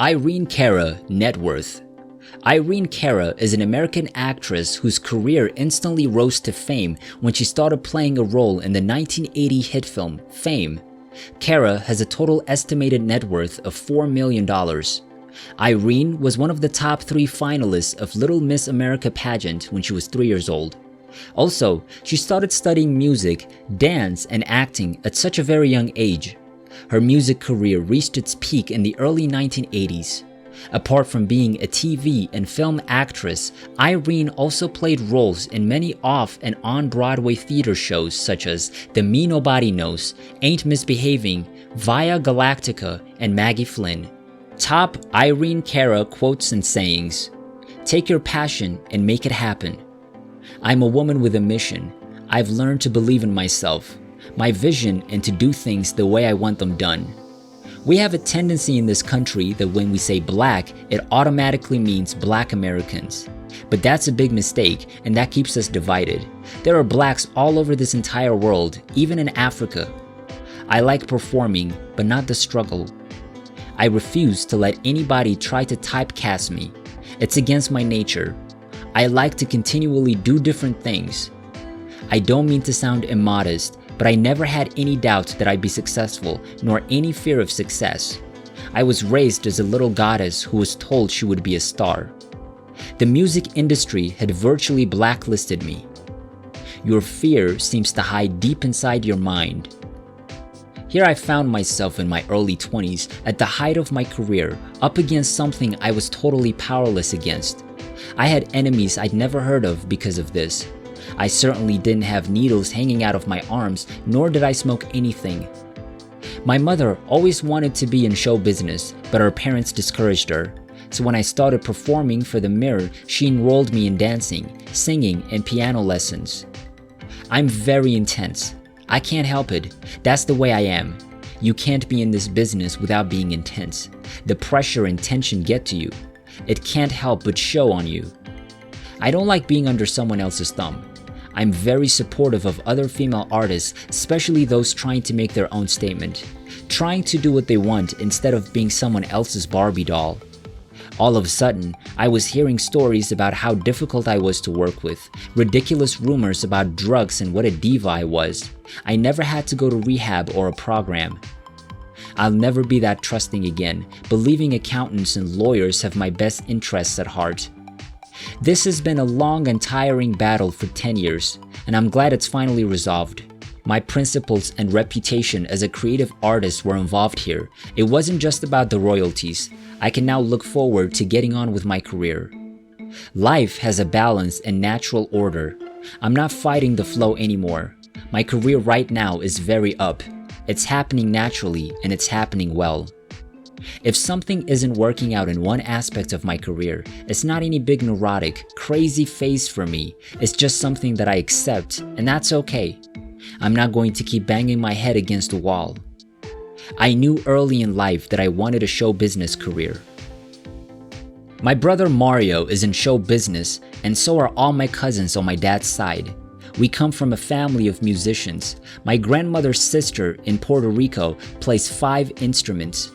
Irene Cara net worth. Irene Cara is an American actress whose career instantly rose to fame when she started playing a role in the 1980 hit film Fame. Cara has a total estimated net worth of $4 million. Irene was one of the top 3 finalists of Little Miss America pageant when she was 3 years old. Also, she started studying music, dance, and acting at such a very young age. Her music career reached its peak in the early 1980s. Apart from being a TV and film actress, Irene also played roles in many off and on-Broadway theater shows such as The Me Nobody Knows, Ain't Misbehaving, Via Galactica, and Maggie Flynn. Top Irene Cara quotes and sayings. Take your passion and make it happen. I'm a woman with a mission. I've learned to believe in myself, my vision, and to do things the way I want them done. We have a tendency in this country that when we say black, it automatically means black Americans. But that's a big mistake, and that keeps us divided. There are blacks all over this entire world, even in Africa. I like performing, but not the struggle. I refuse to let anybody try to typecast me. It's against my nature. I like to continually do different things. I don't mean to sound immodest, but I never had any doubt that I'd be successful, nor any fear of success. I was raised as a little goddess who was told she would be a star. The music industry had virtually blacklisted me. Your fear seems to hide deep inside your mind. Here I found myself in my early 20s, at the height of my career, up against something I was totally powerless against. I had enemies I'd never heard of because of this. I certainly didn't have needles hanging out of my arms, nor did I smoke anything. My mother always wanted to be in show business, but her parents discouraged her. So when I started performing for the Mirror, she enrolled me in dancing, singing, and piano lessons. I'm very intense. I can't help it. That's the way I am. You can't be in this business without being intense. The pressure and tension get to you. It can't help but show on you. I don't like being under someone else's thumb. I'm very supportive of other female artists, especially those trying to make their own statement, trying to do what they want instead of being someone else's Barbie doll. All of a sudden, I was hearing stories about how difficult I was to work with, ridiculous rumors about drugs and what a diva I was. I never had to go to rehab or a program. I'll never be that trusting again, believing accountants and lawyers have my best interests at heart. This has been a long and tiring battle for 10 years, and I'm glad it's finally resolved. My principles and reputation as a creative artist were involved here. It wasn't just about the royalties. I can now look forward to getting on with my career. Life has a balance and natural order. I'm not fighting the flow anymore. My career right now is very up. It's happening naturally, and it's happening well. If something isn't working out in one aspect of my career, it's not any big neurotic, crazy phase for me. It's just something that I accept, and that's okay. I'm not going to keep banging my head against the wall. I knew early in life that I wanted a show business career. My brother Mario is in show business, and so are all my cousins on my dad's side. We come from a family of musicians. My grandmother's sister in Puerto Rico plays 5 instruments.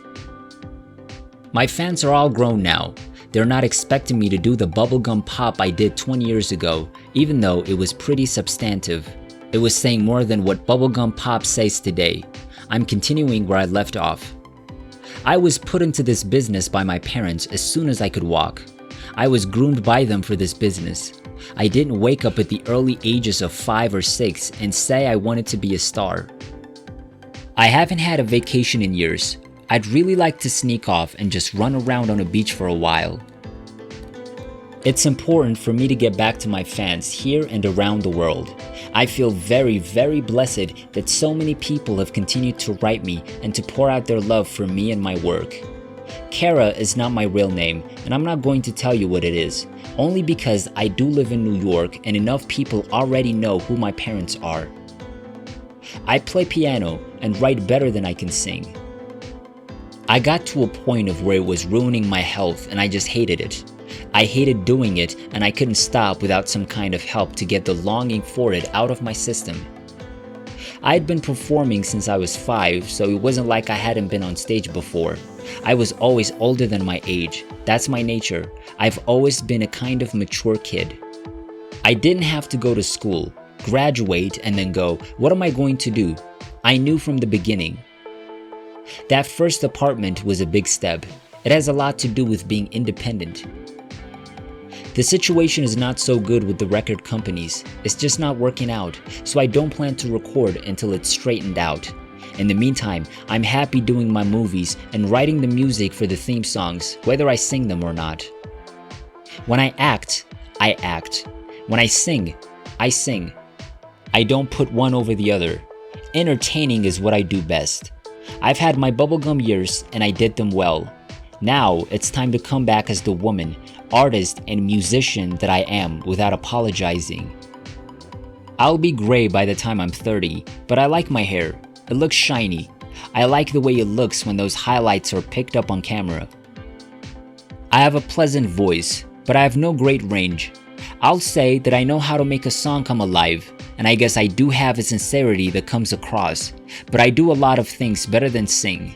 My fans are all grown now. They're not expecting me to do the bubblegum pop I did 20 years ago, even though it was pretty substantive. It was saying more than what bubblegum pop says today. I'm continuing where I left off. I was put into this business by my parents as soon as I could walk. I was groomed by them for this business. I didn't wake up at the early ages of 5 or 6 and say I wanted to be a star. I haven't had a vacation in years. I'd really like to sneak off and just run around on a beach for a while. It's important for me to get back to my fans here and around the world. I feel very, very blessed that so many people have continued to write me and to pour out their love for me and my work. Cara is not my real name, and I'm not going to tell you what it is, only because I do live in New York and enough people already know who my parents are. I play piano and write better than I can sing. I got to a point of where it was ruining my health and I just hated it. I hated doing it and I couldn't stop without some kind of help to get the longing for it out of my system. I had been performing since I was 5, so it wasn't like I hadn't been on stage before. I was always older than my age. That's my nature. I've always been a kind of mature kid. I didn't have to go to school, graduate, and then go, what am I going to do? I knew from the beginning. That first apartment was a big step. It has a lot to do with being independent. The situation is not so good with the record companies. It's just not working out, so I don't plan to record until it's straightened out. In the meantime, I'm happy doing my movies and writing the music for the theme songs, whether I sing them or not. When I act, I act. When I sing, I sing. I don't put one over the other. Entertaining is what I do best. I've had my bubblegum years and I did them well. Now it's time to come back as the woman, artist, and musician that I am without apologizing. I'll be gray by the time I'm 30, but I like my hair. It looks shiny. I like the way it looks when those highlights are picked up on camera. I have a pleasant voice, but I have no great range. I'll say that I know how to make a song come alive, and I guess I do have a sincerity that comes across, but I do a lot of things better than sing.